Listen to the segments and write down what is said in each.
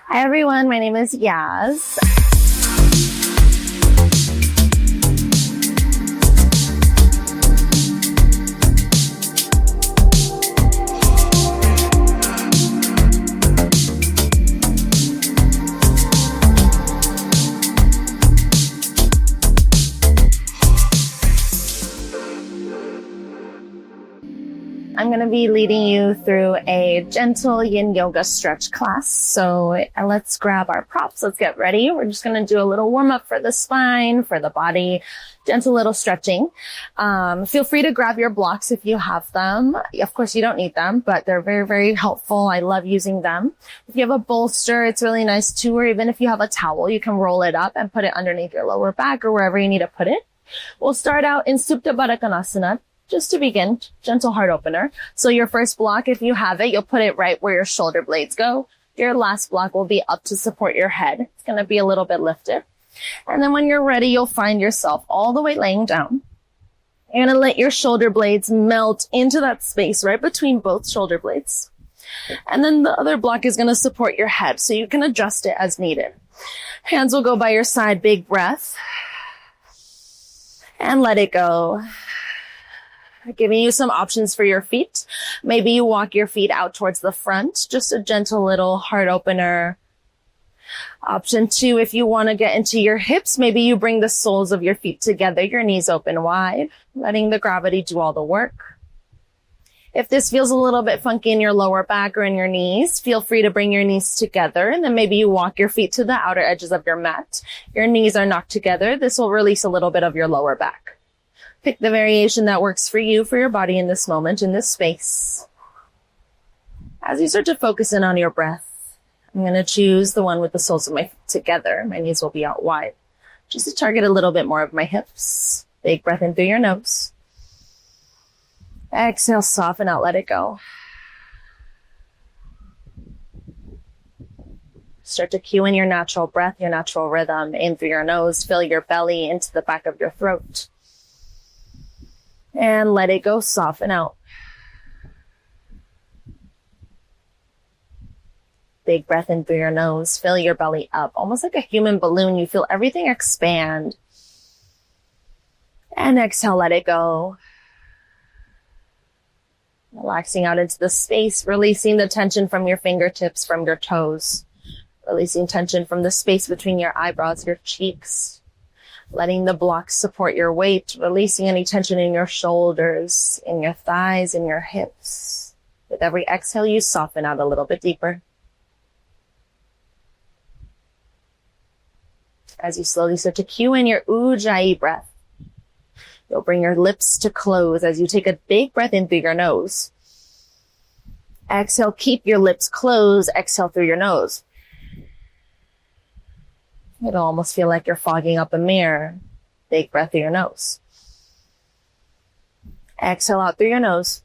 Hi everyone, my name is Yas. I'm going to be leading you through a gentle yin yoga stretch class. So let's grab our props. Let's get ready. We're just going to do a little warm up for the spine, for the body, gentle little stretching. Feel free to grab your blocks if you have them. Of course, you don't need them, but they're very, very helpful. I love using them. If you have a bolster, it's really nice too, or even if you have a towel, you can roll it up and put it underneath your lower back or wherever you need to put it. We'll start out in Supta Baddha Konasana. Just to begin, gentle heart opener. So your first block, if you have it, you'll put it right where your shoulder blades go. Your last block will be up to support your head. It's going to be a little bit lifted. And then when you're ready, you'll find yourself all the way laying down. You're going to let your shoulder blades melt into that space right between both shoulder blades. And then the other block is going to support your head, so you can adjust it as needed. Hands will go by your side, big breath. And let it go. Giving you some options for your feet. Maybe you walk your feet out towards the front, just a gentle little heart opener. Option 2, if you want to get into your hips, maybe you bring the soles of your feet together, your knees open wide, letting the gravity do all the work. If this feels a little bit funky in your lower back or in your knees, feel free to bring your knees together, and then maybe you walk your feet to the outer edges of your mat. Your knees are knocked together. This will release a little bit of your lower back. Pick the variation that works for you, for your body in this moment, in this space. As you start to focus in on your breath, I'm going to choose the one with the soles of my feet together. My knees will be out wide. Just to target a little bit more of my hips. Big breath in through your nose. Exhale, soften out, let it go. Start to cue in your natural breath, your natural rhythm. In through your nose, fill your belly into the back of your throat. And let it go, soften out. Big breath in through your nose. Fill your belly up. Almost like a human balloon. You feel everything expand. And exhale, let it go. Relaxing out into the space. Releasing the tension from your fingertips, from your toes. Releasing tension from the space between your eyebrows, your cheeks. Letting the blocks support your weight, releasing any tension in your shoulders, in your thighs, in your hips. With every exhale, you soften out a little bit deeper. As you slowly start to cue in your Ujjayi breath, you'll bring your lips to close as you take a big breath in through your nose. Exhale, keep your lips closed. Exhale through your nose. It'll almost feel like you're fogging up a mirror. Big breath through your nose. Exhale out through your nose.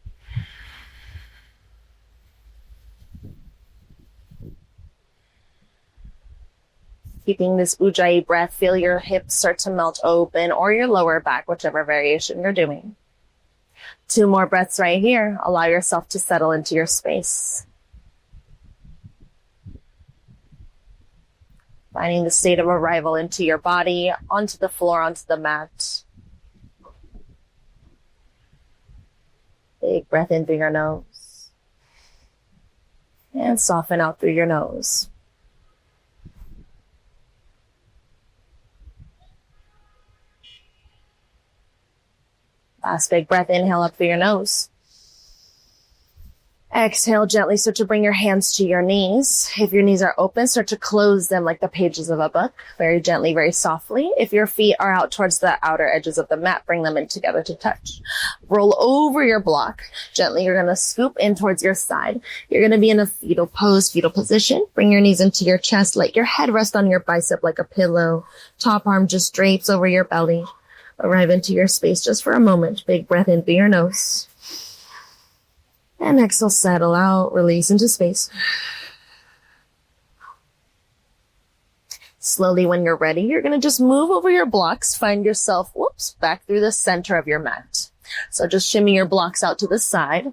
Keeping this Ujjayi breath, feel your hips start to melt open or your lower back, whichever variation you're doing. 2 more breaths right here. Allow yourself to settle into your space. Finding the state of arrival into your body, onto the floor, onto the mat. Big breath in through your nose. And soften out through your nose. Last big breath, inhale up through your nose. Exhale, gently start to bring your hands to your knees. If your knees are open, start to close them like the pages of a book. Very gently, very softly. If your feet are out towards the outer edges of the mat, bring them in together to touch. Roll over your block. Gently, you're going to scoop in towards your side. You're going to be in a fetal pose, fetal position. Bring your knees into your chest. Let your head rest on your bicep like a pillow. Top arm just drapes over your belly. Arrive into your space just for a moment. Big breath in through your nose. And exhale, settle out, release into space. Slowly, when you're ready, you're going to just move over your blocks. Find yourself, back through the center of your mat. So just shimmy your blocks out to the side.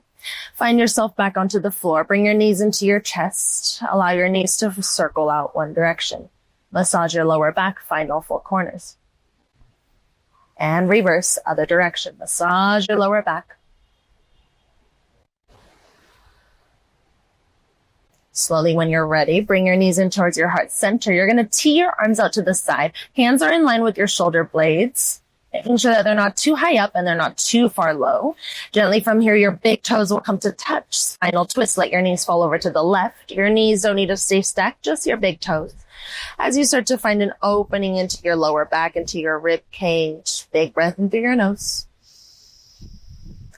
Find yourself back onto the floor. Bring your knees into your chest. Allow your knees to circle out one direction. Massage your lower back. Find all four corners. And reverse, other direction. Massage your lower back. Slowly, when you're ready, bring your knees in towards your heart center. You're going to tee your arms out to the side. Hands are in line with your shoulder blades, making sure that they're not too high up and they're not too far low. Gently from here, your big toes will come to touch. Spinal twist, let your knees fall over to the left. Your knees don't need to stay stacked, just your big toes. As you start to find an opening into your lower back, into your rib cage, big breath in through your nose.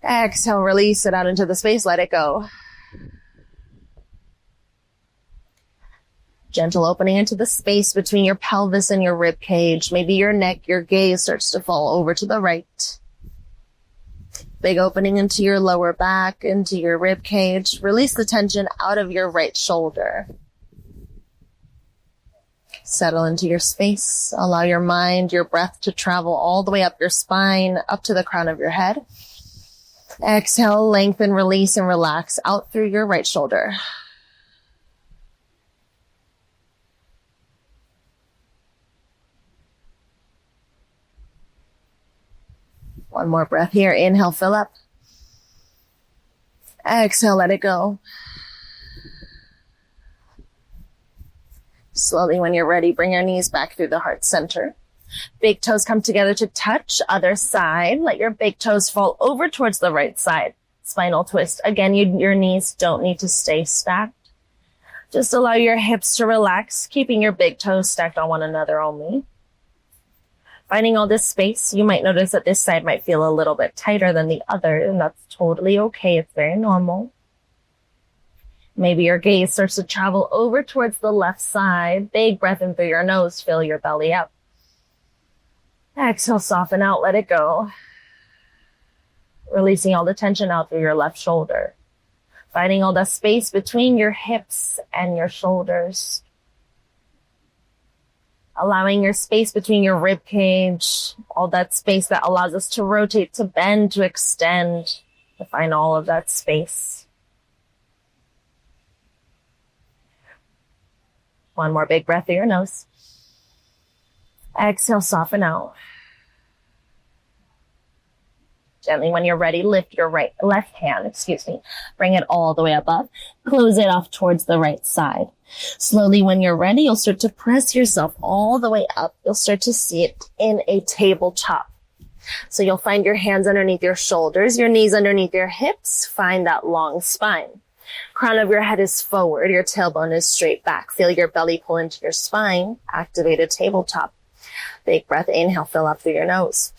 Exhale, release it out into the space, let it go. Gentle opening into the space between your pelvis and your rib cage. Maybe your neck, your gaze starts to fall over to the right. Big opening into your lower back, into your rib cage. Release the tension out of your right shoulder. Settle into your space. Allow your mind, your breath to travel all the way up your spine, up to the crown of your head. Exhale, lengthen, release, and relax out through your right shoulder. One more breath here. Inhale, fill up. Exhale, let it go. Slowly, when you're ready, bring your knees back through the heart center. Big toes come together to touch. Other side. Let your big toes fall over towards the right side. Spinal twist. Again, your knees don't need to stay stacked. Just allow your hips to relax, keeping your big toes stacked on one another only. Finding all this space, you might notice that this side might feel a little bit tighter than the other, and that's totally okay. It's very normal. Maybe your gaze starts to travel over towards the left side. Big breath in through your nose, fill your belly up. Exhale, soften out, let it go. Releasing all the tension out through your left shoulder. Finding all the space between your hips and your shoulders. Allowing your space between your rib cage, all that space that allows us to rotate, to bend, to extend, to find all of that space. One more big breath through your nose. Exhale, soften out. Gently, when you're ready, lift your left hand, bring it all the way above. Close it off towards the right side. Slowly, when you're ready, you'll start to press yourself all the way up. You'll start to see it in a tabletop. So you'll find your hands underneath your shoulders, your knees underneath your hips. Find that long spine. Crown of your head is forward. Your tailbone is straight back. Feel your belly pull into your spine. Activate a tabletop. Big breath. Inhale, fill up through your nose.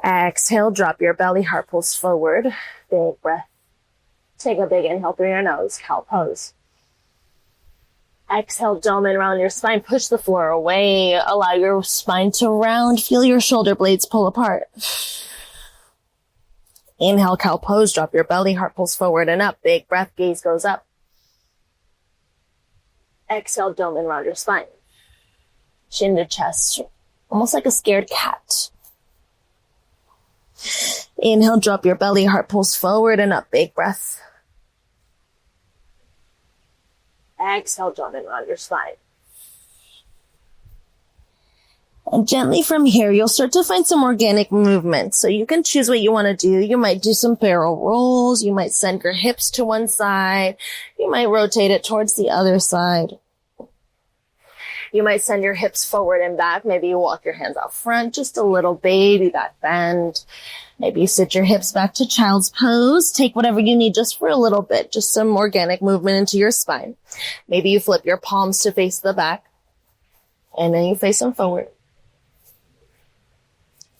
Exhale, drop your belly. Heart pulls forward. Big breath. Take a big inhale through your nose. Cow pose. Exhale, dome in around your spine. Push the floor away. Allow your spine to round. Feel your shoulder blades pull apart. Inhale, cow pose. Drop your belly. Heart pulls forward and up. Big breath. Gaze goes up. Exhale, dome in around your spine. Chin to chest. Almost like a scared cat. Inhale, drop your belly. Heart pulls forward and up. Big breath. Exhale, dome in around your spine. And gently from here, you'll start to find some organic movement. So you can choose what you want to do. You might do some barrel rolls. You might send your hips to one side. You might rotate it towards the other side. You might send your hips forward and back. Maybe you walk your hands out front, just a little baby back bend. Maybe you sit your hips back to child's pose. Take whatever you need just for a little bit, just some organic movement into your spine. Maybe you flip your palms to face the back, and then you face them forward.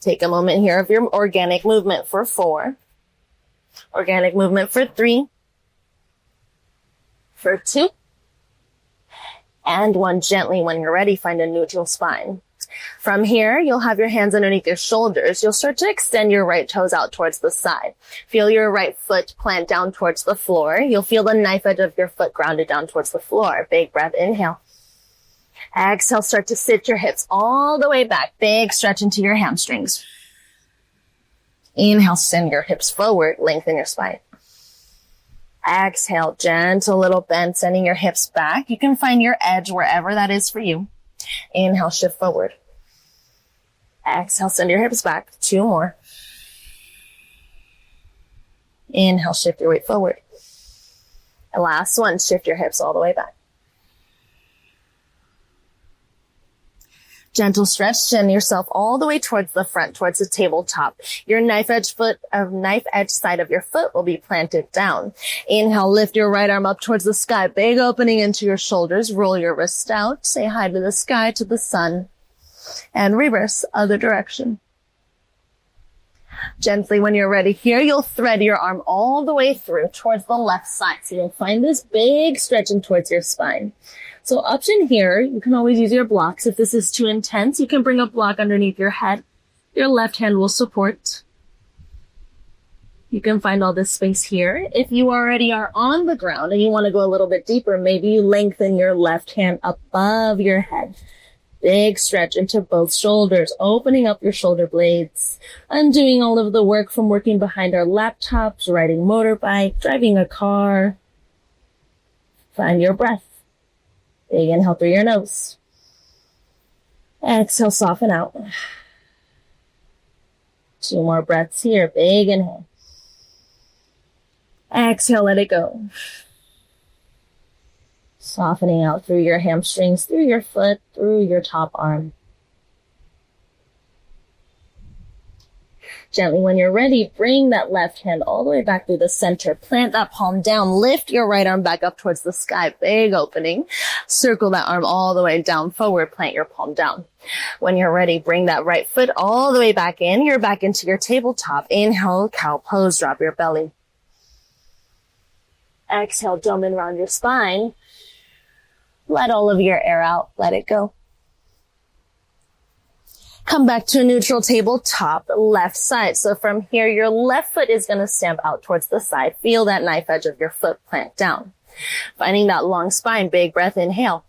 Take a moment here of your organic movement for 4. Organic movement for 3. For 2. And 1. Gently, when you're ready, find a neutral spine. From here, you'll have your hands underneath your shoulders. You'll start to extend your right toes out towards the side. Feel your right foot plant down towards the floor. You'll feel the knife edge of your foot grounded down towards the floor. Big breath, inhale. Exhale, start to sit your hips all the way back. Big stretch into your hamstrings. Inhale, send your hips forward, lengthen your spine. Exhale, gentle little bend, sending your hips back. You can find your edge wherever that is for you. Inhale, shift forward. Exhale, send your hips back. 2 more. Inhale, shift your weight forward. And last one, shift your hips all the way back. Gentle stretch, send yourself all the way towards the front, towards the tabletop. Your knife edge side of your foot will be planted down. Inhale, lift your right arm up towards the sky. Big opening into your shoulders. Roll your wrist out. Say hi to the sky, to the sun. And reverse, other direction. Gently, when you're ready here, you'll thread your arm all the way through towards the left side. So you'll find this big stretching towards your spine. So option here, you can always use your blocks. If this is too intense, you can bring a block underneath your head. Your left hand will support. You can find all this space here. If you already are on the ground and you want to go a little bit deeper, maybe you lengthen your left hand above your head. Big stretch into both shoulders, opening up your shoulder blades, undoing all of the work from working behind our laptops, riding motorbike, driving a car. Find your breath. Big inhale through your nose. Exhale, soften out. 2 more breaths here. Big inhale. Exhale, let it go. Softening out through your hamstrings, through your foot, through your top arm. Gently, when you're ready, bring that left hand all the way back through the center. Plant that palm down. Lift your right arm back up towards the sky. Big opening. Circle that arm all the way down forward. Plant your palm down. When you're ready, bring that right foot all the way back in. You're back into your tabletop. Inhale, cow pose. Drop your belly. Exhale, dome in around your spine. Let all of your air out. Let it go. Come back to a neutral tabletop, left side. So from here, your left foot is going to stamp out towards the side. Feel that knife edge of your foot plant down. Finding that long spine, big breath, inhale.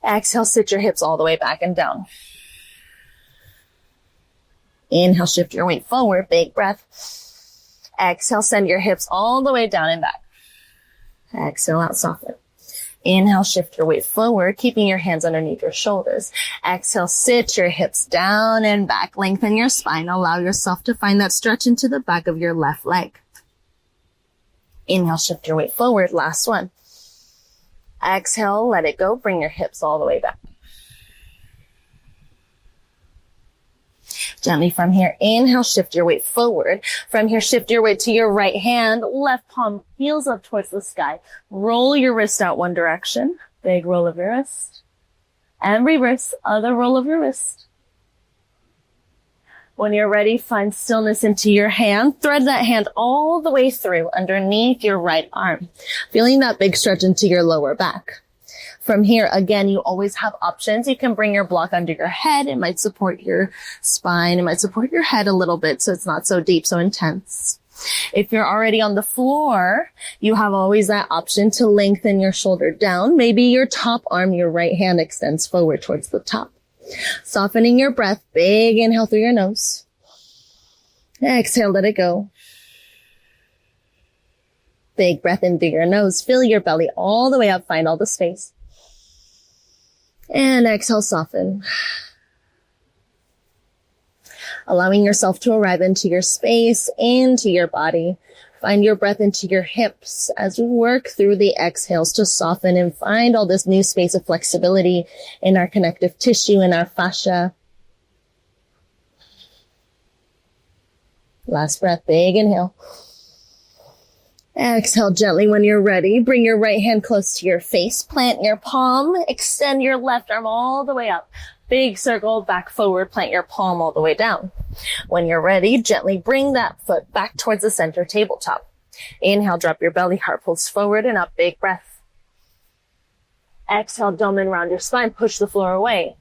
Exhale, sit your hips all the way back and down. Inhale, shift your weight forward, big breath. Exhale, send your hips all the way down and back. Exhale out, soften. Inhale, shift your weight forward, keeping your hands underneath your shoulders. Exhale, sit your hips down and back. Lengthen your spine. Allow yourself to find that stretch into the back of your left leg. Inhale, shift your weight forward. Last one. Exhale, let it go. Bring your hips all the way back. Gently from here, inhale, shift your weight forward. From here, shift your weight to your right hand, left palm heels up towards the sky. Roll your wrist out one direction. Big roll of your wrist. And reverse, other roll of your wrist. When you're ready, find stillness into your hand. Thread that hand all the way through underneath your right arm. Feeling that big stretch into your lower back. From here, again, you always have options. You can bring your block under your head. It might support your spine. It might support your head a little bit so it's not so deep, so intense. If you're already on the floor, you have always that option to lengthen your shoulder down. Maybe your top arm, your right hand extends forward towards the top. Softening your breath. Big inhale through your nose. Exhale, let it go. Big breath in through your nose. Fill your belly all the way up. Find all the space. And exhale, soften. Allowing yourself to arrive into your space, into your body. Find your breath into your hips as we work through the exhales to soften and find all this new space of flexibility in our connective tissue, in our fascia. Last breath, big inhale. Exhale gently when you're ready. Bring your right hand close to your face. Plant your palm. Extend your left arm all the way up. Big circle back forward. Plant your palm all the way down. When you're ready, gently bring that foot back towards the center tabletop. Inhale, drop your belly, heart pulls forward and up. Big breath. Exhale, dome in around your spine. Push the floor away.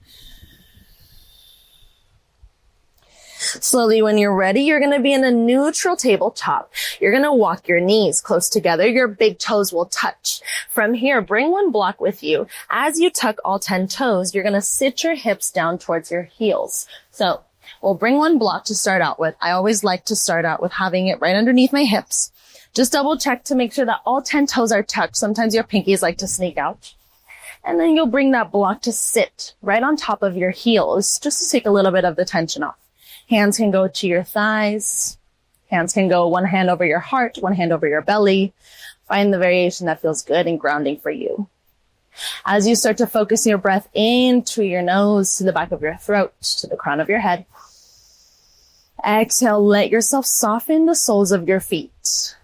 Slowly, when you're ready, you're going to be in a neutral tabletop. You're going to walk your knees close together. Your big toes will touch. From here, bring one block with you. As you tuck all 10 toes, you're going to sit your hips down towards your heels. So We'll bring one block to start out with. I always like to start out with having it right underneath my hips. Just double check to make sure that all 10 toes are tucked. Sometimes your pinkies like to sneak out. And then you'll bring that block to sit right on top of your heels, just to take a little bit of the tension off. Hands can go to your thighs. Hands can go one hand over your heart, one hand over your belly. Find the variation that feels good and grounding for you. As you start to focus your breath into your nose, to the back of your throat, to the crown of your head. Exhale, let yourself soften the soles of your feet.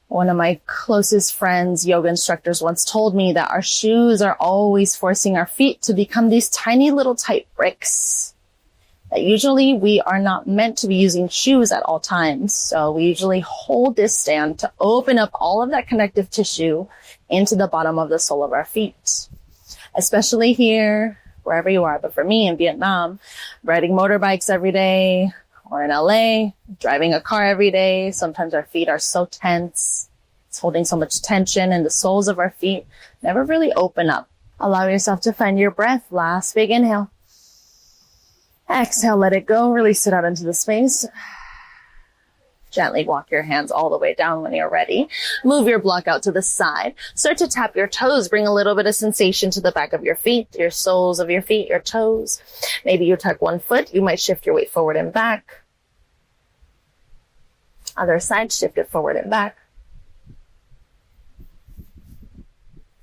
One of my closest friends, yoga instructors, once told me that our shoes are always forcing our feet to become these tiny little tight bricks. That usually we are not meant to be using shoes at all times. So we usually hold this stand to open up all of that connective tissue into the bottom of the sole of our feet. Especially here, wherever you are. But for me in Vietnam, riding motorbikes every day, or in LA, driving a car every day. Sometimes our feet are so tense. It's holding so much tension, and the soles of our feet never really open up. Allow yourself to find your breath. Last big inhale. Exhale, let it go. Release it out into the space. Gently walk your hands all the way down when you're ready. Move your block out to the side. Start to tap your toes. Bring a little bit of sensation to the back of your feet, your soles of your feet, your toes. Maybe you tuck one foot. You might shift your weight forward and back. Other side, shift it forward and back.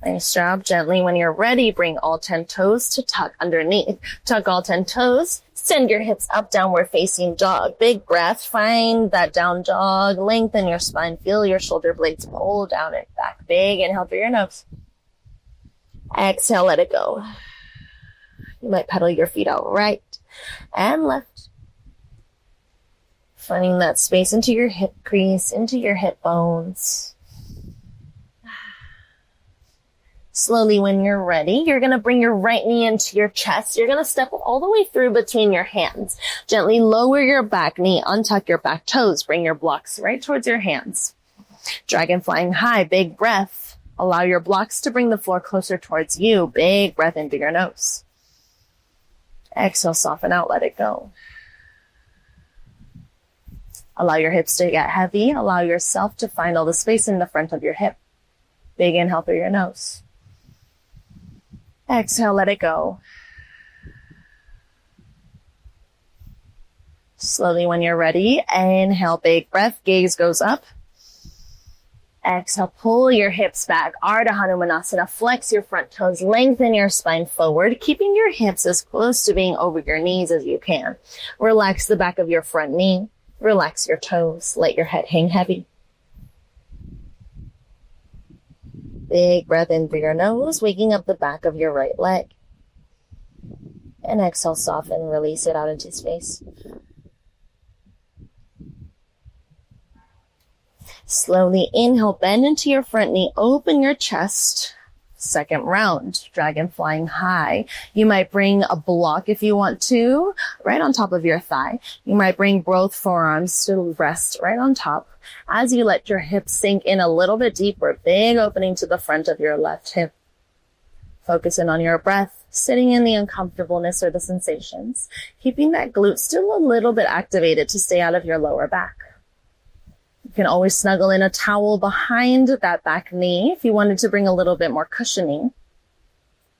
Nice job. Gently, when you're ready, bring all 10 toes to tuck underneath. Tuck all 10 toes. Send your hips up, downward facing dog. Big breath. Find that down dog. Lengthen your spine. Feel your shoulder blades pull down and back. Big inhale through your nose. Exhale, let it go. You might pedal your feet out right and left. Finding that space into your hip crease, into your hip bones. Slowly, when you're ready, you're going to bring your right knee into your chest. You're going to step all the way through between your hands. Gently lower your back knee, untuck your back toes. Bring your blocks right towards your hands. Dragon flying high, big breath. Allow your blocks to bring the floor closer towards you. Big breath in through your nose. Exhale, soften out, let it go. Allow your hips to get heavy. Allow yourself to find all the space in the front of your hip. Big inhale through your nose. Exhale, let it go. Slowly, when you're ready, inhale, big breath, gaze goes up. Exhale, pull your hips back. Ardha Hanumanasana, flex your front toes, lengthen your spine forward, keeping your hips as close to being over your knees as you can. Relax the back of your front knee. Relax your toes. Let your head hang heavy. Big breath in through your nose, waking up the back of your right leg. And exhale, soften, release it out into space. Slowly inhale, bend into your front knee, open your chest. Second round, dragon flying high. You might bring a block if you want to, right on top of your thigh. You might bring both forearms to rest right on top. As you let your hips sink in a little bit deeper, big opening to the front of your left hip. Focusing on your breath, sitting in the uncomfortableness or the sensations, keeping that glute still a little bit activated to stay out of your lower back. You can always snuggle in a towel behind that back knee if you wanted to bring a little bit more cushioning.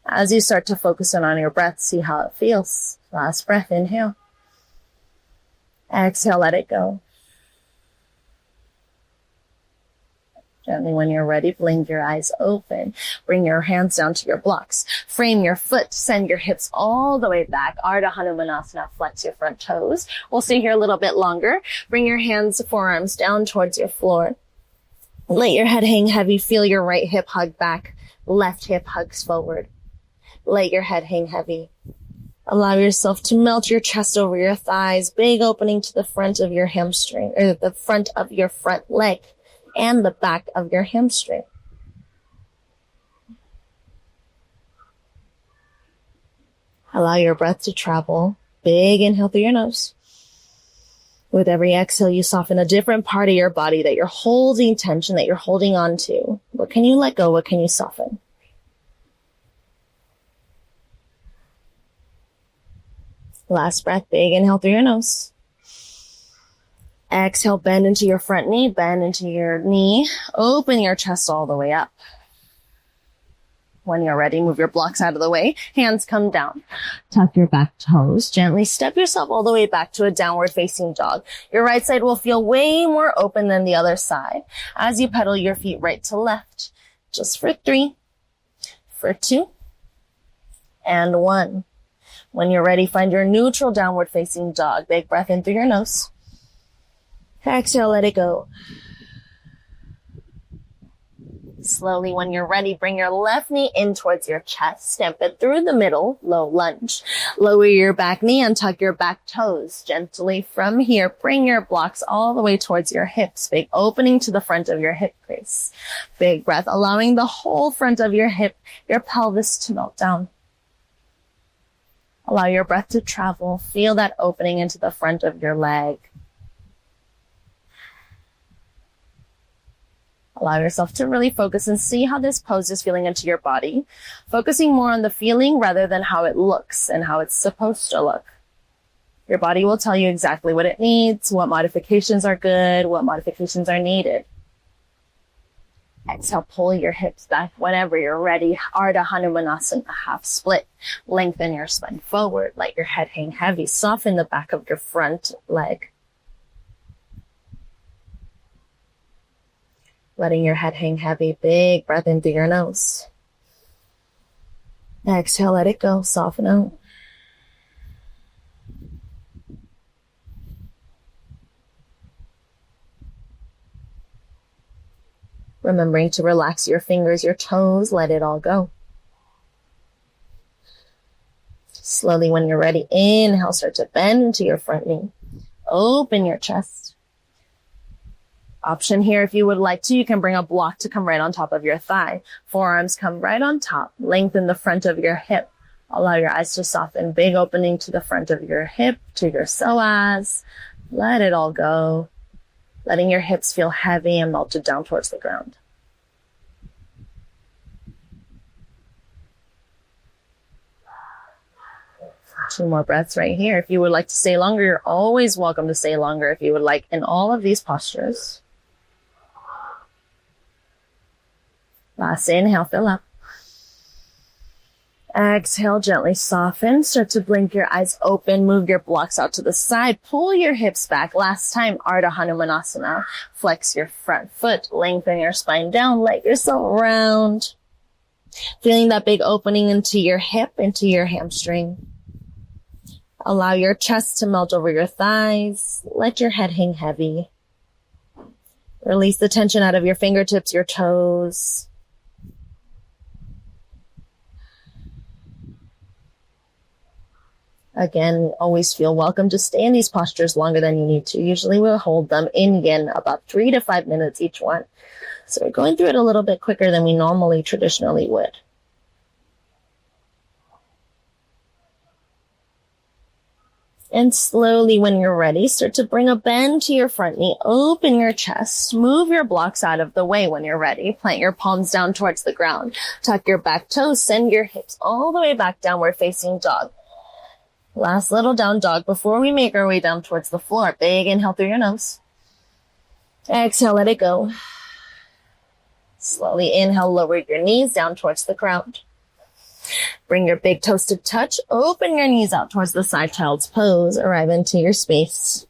As you start to focus in on your breath, see how it feels. Last breath, inhale. Exhale, let it go. Gently, when you're ready, blink your eyes open. Bring your hands down to your blocks. Frame your foot. Send your hips all the way back. Ardha Hanumanasana. Flex your front toes. We'll stay here a little bit longer. Bring your hands, forearms down towards your floor. Let your head hang heavy. Feel your right hip hug back. Left hip hugs forward. Let your head hang heavy. Allow yourself to melt your chest over your thighs. Big opening to the front of your hamstring, or the front of your front leg. And the back of your hamstring. Allow your breath to travel. Big inhale through your nose. With every exhale, you soften a different part of your body that you're holding tension, that you're holding on to. What can you let go? What can you soften? Last breath, big inhale through your nose. Exhale, bend into your front knee, bend into your knee. Open your chest all the way up. When you're ready, move your blocks out of the way. Hands come down. Tuck your back toes. Gently step yourself all the way back to a downward facing dog. Your right side will feel way more open than the other side as you pedal your feet right to left. Just for 3, for 2, and 1. When you're ready, find your neutral downward facing dog. Big breath in through your nose. Exhale, let it go. Slowly, when you're ready, bring your left knee in towards your chest. Stamp it through the middle, low lunge. Lower your back knee and tuck your back toes. Gently from here, bring your blocks all the way towards your hips. Big opening to the front of your hip crease. Big breath, allowing the whole front of your hip, your pelvis to melt down. Allow your breath to travel. Feel that opening into the front of your leg. Allow yourself to really focus and see how this pose is feeling into your body, focusing more on the feeling rather than how it looks and how it's supposed to look. Your body will tell you exactly what it needs, what modifications are good, what modifications are needed. Exhale, pull your hips back whenever you're ready. Ardha Hanumanasana, half split. Lengthen your spine forward. Let your head hang heavy. Soften the back of your front leg. Letting your head hang heavy. Big breath in through your nose. Exhale, let it go. Soften out. Remembering to relax your fingers, your toes, let it all go. Slowly, when you're ready, inhale, start to bend into your front knee. Open your chest. Option here, if you would like to, you can bring a block to come right on top of your thigh. Forearms come right on top. Lengthen the front of your hip. Allow your eyes to soften. Big opening to the front of your hip, to your psoas. Let it all go. Letting your hips feel heavy and melted down towards the ground. Two more breaths right here. If you would like to stay longer, you're always welcome to stay longer if you would like in all of these postures. Last inhale, fill up. Exhale, gently soften. Start to blink your eyes open. Move your blocks out to the side. Pull your hips back. Last time, Ardha Hanumanasana. Flex your front foot. Lengthen your spine down. Let yourself round. Feeling that big opening into your hip, into your hamstring. Allow your chest to melt over your thighs. Let your head hang heavy. Release the tension out of your fingertips, your toes. Again, always feel welcome to stay in these postures longer than you need to. Usually we'll hold them in yin about 3 to 5 minutes each one. So we're going through it a little bit quicker than we normally traditionally would. And slowly, when you're ready, start to bring a bend to your front knee. Open your chest. Move your blocks out of the way when you're ready. Plant your palms down towards the ground. Tuck your back toes. Send your hips all the way back, downward facing dog. Last little down dog before we make our way down towards the floor. Big inhale through your nose. Exhale, let it go. Slowly inhale, lower your knees down towards the ground. Bring your big toes to touch. Open your knees out towards the side child's pose. Arrive into your space.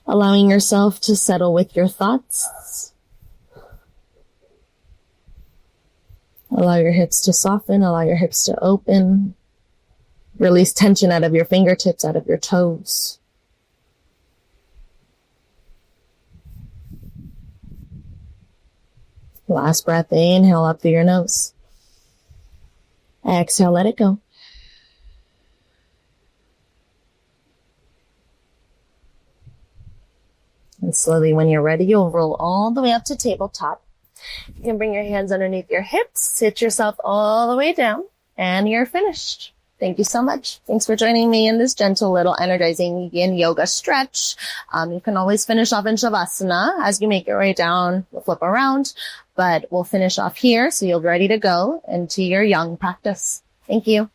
Allowing yourself to settle with your thoughts. Allow your hips to soften. Allow your hips to open. Release tension out of your fingertips, out of your toes. Last breath, inhale up through your nose. Exhale, let it go. And slowly, when you're ready, you'll roll all the way up to tabletop. You can bring your hands underneath your hips, sit yourself all the way down, and you're finished. Thank you so much. Thanks for joining me in this gentle little energizing yin yoga stretch. You can always finish off in Shavasana as you make your way down. We'll flip around, but we'll finish off here so you're ready to go into your yang practice. Thank you.